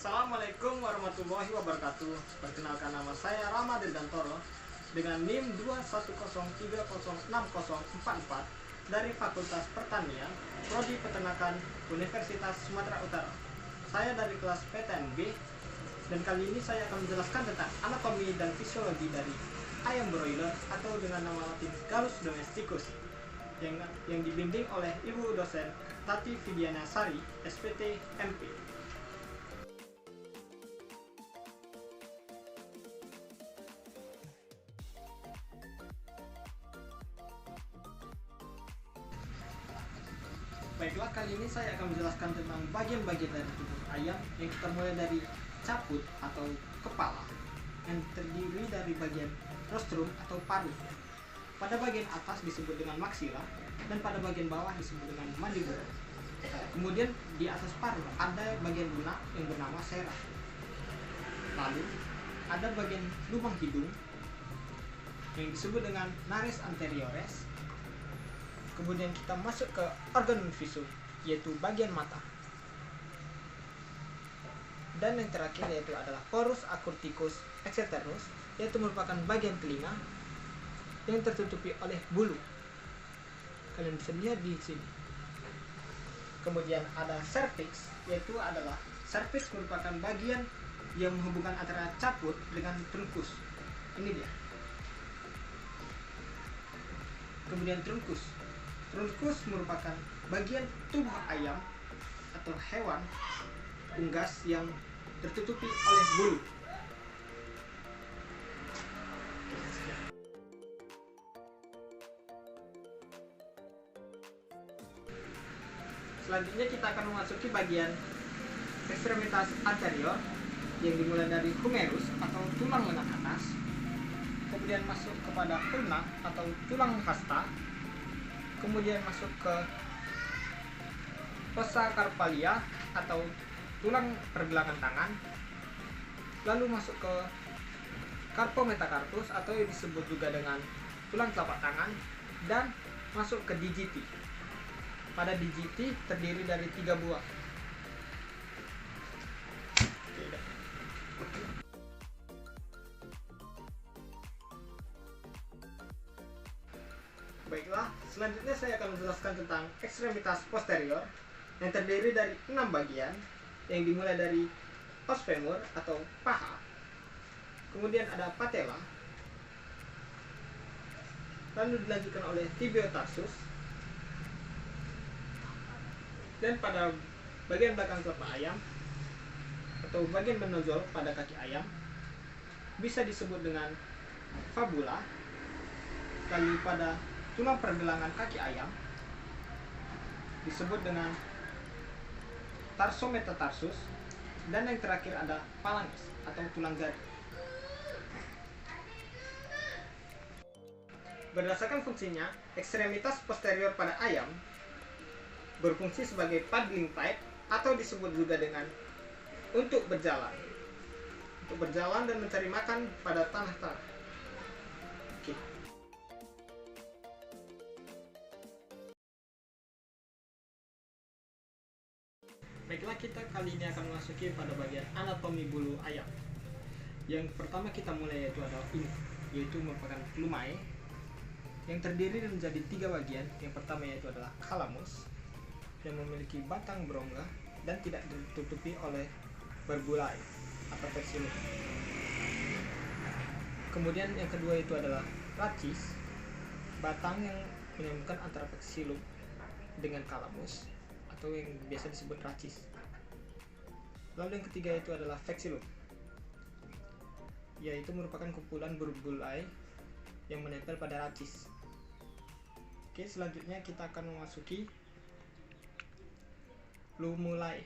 Assalamualaikum warahmatullahi wabarakatuh. Perkenalkan, nama saya Rama Dirgantoro dengan NIM 210306044 dari Fakultas Pertanian, Prodi Peternakan, Universitas Sumatera Utara. Saya dari kelas PTNB dan kali ini saya akan menjelaskan tentang anatomi dan fisiologi dari ayam broiler atau dengan nama latin Gallus domesticus yang dibimbing oleh Ibu dosen Tati Fidiana Sari, SPT MP. Baiklah, kali ini saya akan menjelaskan tentang bagian-bagian dari tubuh ayam yang kita mulai dari caput atau kepala yang terdiri dari bagian rostrum atau paruh. Pada bagian atas disebut dengan maksila dan pada bagian bawah disebut dengan mandibula. Kemudian di atas paruh ada bagian lunak yang bernama sera. Lalu ada bagian lubang hidung yang disebut dengan nares anteriores. Kemudian kita masuk ke organ visum, yaitu bagian mata. Dan yang terakhir yaitu adalah porus accuticus externus, yaitu merupakan bagian telinga yang tertutupi oleh bulu. Kalian bisa lihat di sini. Kemudian ada cervix, yaitu adalah cervix merupakan bagian yang menghubungkan antara caput dengan trunkus. Ini dia. Kemudian trunkus. Trunkus merupakan bagian tubuh ayam atau hewan unggas yang tertutupi oleh bulu. Selanjutnya kita akan memasuki bagian ekstremitas anterior yang dimulai dari humerus atau tulang lengan atas, kemudian masuk kepada ulna atau tulang hasta, kemudian masuk ke fossa carpalia atau tulang pergelangan tangan, lalu masuk ke carpometacarpus atau yang disebut juga dengan tulang telapak tangan, dan masuk ke digiti. Pada digiti terdiri dari 3 buah. Baiklah, selanjutnya saya akan menjelaskan tentang ekstremitas posterior yang terdiri dari 6 bagian yang dimulai dari os femur atau paha, kemudian ada patella, lalu dilanjutkan oleh tibiotarsus, dan pada bagian belakang telapak ayam atau bagian menonjol pada kaki ayam bisa disebut dengan fabula, lalu pada tulang pergelangan kaki ayam disebut dengan tarsometatarsus, dan yang terakhir ada phalanx atau tulang jari. Berdasarkan fungsinya, ekstremitas posterior pada ayam berfungsi sebagai paddling pipe atau disebut juga dengan untuk berjalan dan mencari makan pada tanah-tanah. Oke. Baiklah, kita kali ini akan memasuki pada bagian anatomi bulu ayam. Yang pertama kita mulai yaitu adalah ini, yaitu merupakan plumae yang terdiri menjadi 3 bagian. Yang pertama yaitu adalah calamus yang memiliki batang berongga dan tidak ditutupi oleh berbulai atau vexillum. Kemudian yang kedua itu adalah rachis, batang yang menyambungkan antara vexillum dengan calamus atau yang biasa disebut rachis. Lalu yang ketiga itu adalah vexillum, yaitu merupakan kumpulan berbulai yang menempel pada rachis. Oke, selanjutnya kita akan memasuki plumulae.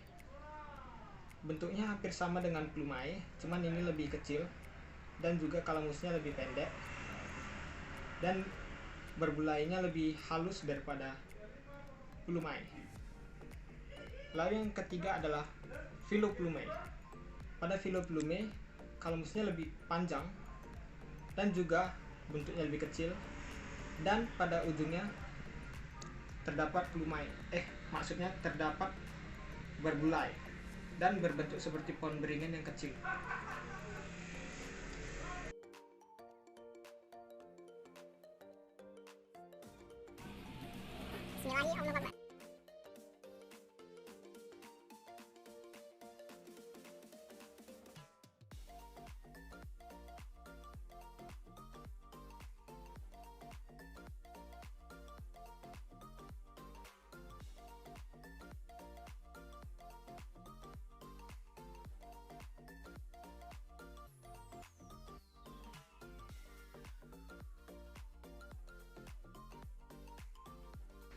Bentuknya hampir sama dengan plumae, cuman ini lebih kecil dan juga calamusnya lebih pendek dan berbulainya lebih halus daripada plumae. Lalu yang ketiga adalah filoplumae. Pada filoplumae, calamusnya lebih panjang dan juga bentuknya lebih kecil, dan pada ujungnya terdapat terdapat berbulai. dan berbentuk seperti pohon beringin yang kecil. Bismillahirrahmanirrahim.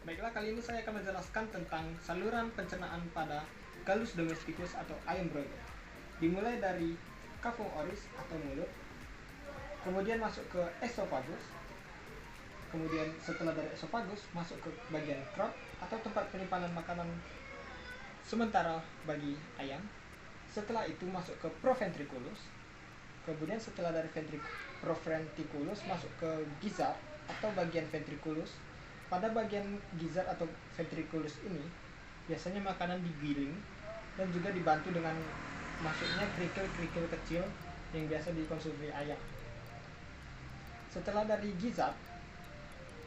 Baiklah, kali ini saya akan menjelaskan tentang saluran pencernaan pada Gallus domesticus atau ayam broiler. Dimulai dari cavum oris atau mulut, kemudian masuk ke esophagus, kemudian setelah dari esophagus masuk ke bagian crop atau tempat penyimpanan makanan sementara bagi ayam. Setelah itu masuk ke proventriculus, kemudian setelah dari proventriculus masuk ke gizzard atau bagian ventriculus. Pada bagian gizzard atau ventriculus ini biasanya makanan digiling dan juga dibantu dengan masuknya kerikil-kerikil kecil yang biasa dikonsumsi ayam. Setelah dari gizzard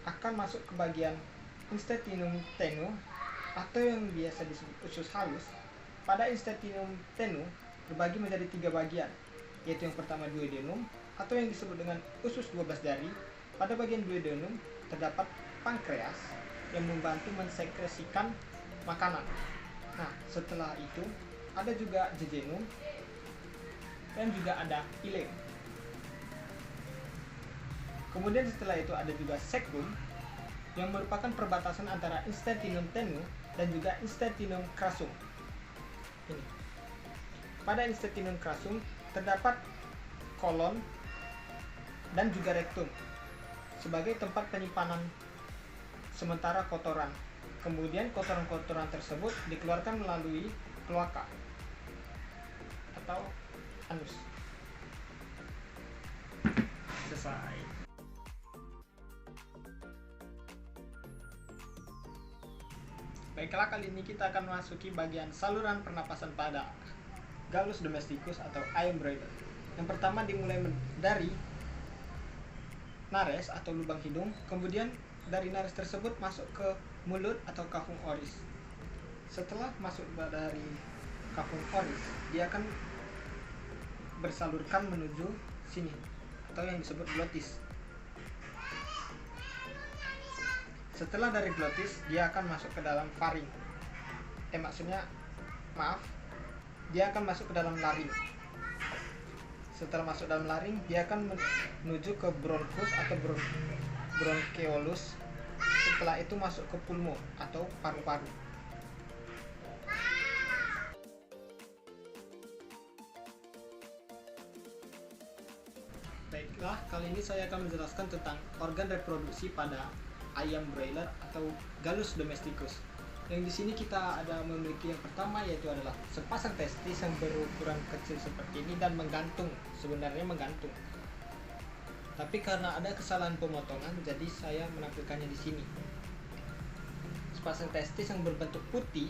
akan masuk ke bagian intestinum tenue atau yang biasa disebut usus halus. Pada intestinum tenue terbagi menjadi 3 bagian, yaitu yang pertama duodenum atau yang disebut dengan usus 12 jari. Pada bagian duodenum terdapat pankreas yang membantu mensekresikan makanan. Nah, setelah itu ada juga jejunum dan juga ada ileum. Kemudian setelah itu ada juga cecum yang merupakan perbatasan antara intestinum tenue dan juga intestinum crassum. Ini. Pada intestinum crassum terdapat kolon dan juga rektum sebagai tempat penyimpanan sementara kotoran. Kemudian kotoran-kotoran tersebut dikeluarkan melalui kloaka atau anus. Selesai. Baiklah, kali ini kita akan memasuki bagian saluran pernapasan pada Gallus domesticus atau ayam broiler. Yang pertama dimulai dari nares atau lubang hidung, kemudian dari nares tersebut masuk ke mulut atau cavum oris. Setelah masuk dari cavum oris, dia akan bersalurkan menuju sini atau yang disebut glotis. Setelah dari glotis, dia akan masuk ke dalam faring. Dia akan masuk ke dalam laring. Setelah masuk dalam laring, dia akan menuju ke bronchus atau broncheolus. Setelah itu masuk ke pulmo atau paru-paru. Baiklah, kali ini saya akan menjelaskan tentang organ reproduksi pada ayam broiler atau Gallus domesticus. Yang di sini kita ada memiliki yang pertama, yaitu adalah sepasang testis yang berukuran kecil seperti ini dan menggantung, sebenarnya menggantung. Tapi karena ada kesalahan pemotongan, jadi saya menampilkannya di sini. Sepasang testis yang berbentuk putih,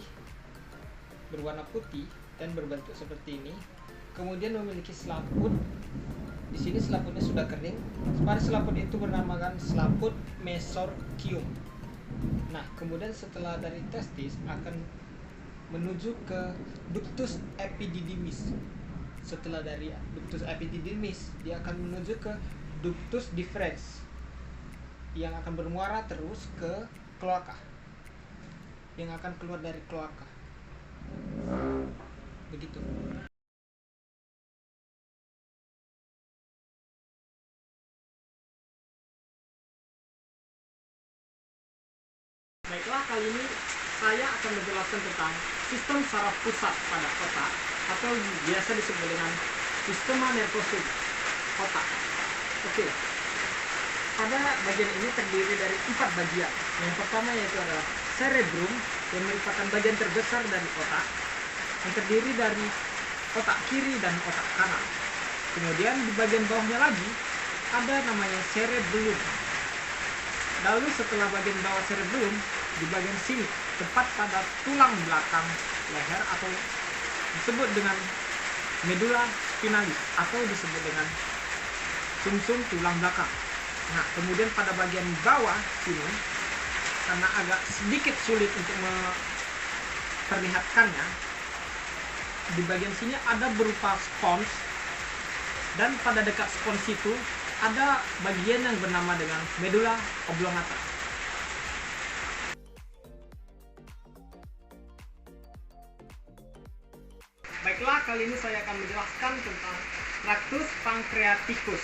berwarna putih dan berbentuk seperti ini. Kemudian memiliki selaput. Di sini selaputnya sudah kering. Pada selaput itu bernamakan selaput mesorchium. Nah, kemudian setelah dari testis akan menuju ke ductus epididymis. Setelah dari ductus epididymis, dia akan menuju ke ductus deferens yang akan bermuara terus ke kloaka, yang akan keluar dari kloaka. Begitu. Baiklah, kali ini saya akan menjelaskan tentang sistem saraf pusat pada otak atau biasa disebut dengan sistema nervosum otak. Oke. Pada bagian ini terdiri dari 4 bagian. Yang pertama yaitu adalah cerebrum yang merupakan bagian terbesar dari otak, yang terdiri dari otak kiri dan otak kanan. Kemudian di bagian bawahnya lagi ada namanya cerebellum. Lalu setelah bagian bawah cerebellum, di bagian sini tepat pada tulang belakang leher atau disebut dengan medula spinalis atau disebut dengan sumsum tulang belakang. Nah, kemudian pada bagian bawah sini, karena agak sedikit sulit untuk memperlihatkannya, di bagian sini ada berupa spons, dan pada dekat spons itu ada bagian yang bernama dengan medula oblongata. Baiklah, kali ini saya akan menjelaskan tentang tractus pancreaticus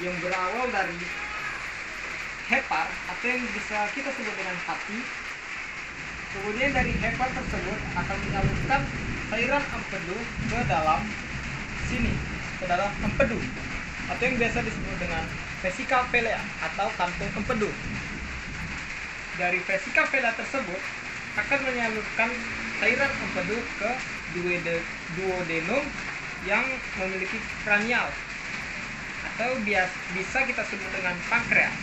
yang berawal dari hepar atau yang bisa kita sebut dengan hati. Kemudian dari hepar tersebut akan menyalurkan cairan empedu ke dalam sini, ke dalam empedu atau yang biasa disebut dengan vesica velea atau kantung empedu. Dari vesica velea tersebut akan menyalurkan cairan empedu ke duodenum yang memiliki kranial atau bisa kita sebut dengan pankreas.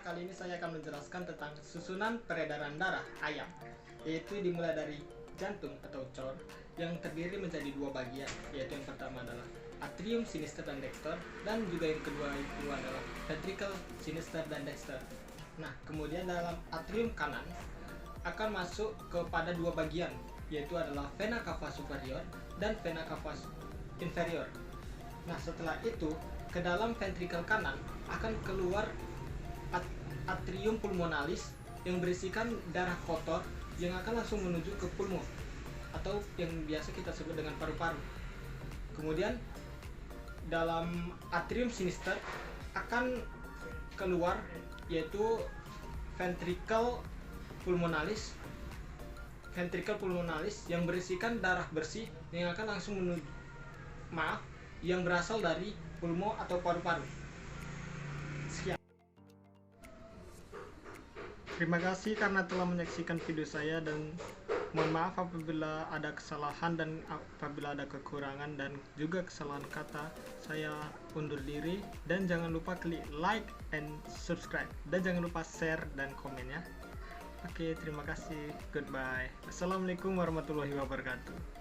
Kali ini saya akan menjelaskan tentang susunan peredaran darah ayam, yaitu dimulai dari jantung atau cor yang terdiri menjadi dua bagian, yaitu yang pertama adalah atrium sinister dan dexter, dan juga yang kedua itu adalah ventricle sinister dan dexter. Nah, kemudian dalam atrium kanan akan masuk kepada dua bagian, yaitu adalah vena cava superior dan vena cava inferior. Nah, setelah itu ke dalam ventricle kanan akan keluar atrium pulmonalis yang berisikan darah kotor yang akan langsung menuju ke pulmo atau yang biasa kita sebut dengan paru-paru. Kemudian dalam atrium sinister akan keluar yaitu ventricle pulmonalis yang berisikan darah bersih yang akan langsung menuju yang berasal dari pulmo atau paru-paru. Sekian. Terima kasih karena telah menyaksikan video saya, dan mohon maaf apabila ada kesalahan dan apabila ada kekurangan dan juga kesalahan kata. Saya undur diri, dan jangan lupa klik like and subscribe, dan jangan lupa share dan komen ya. Oke, terima kasih. Goodbye. Assalamualaikum warahmatullahi wabarakatuh.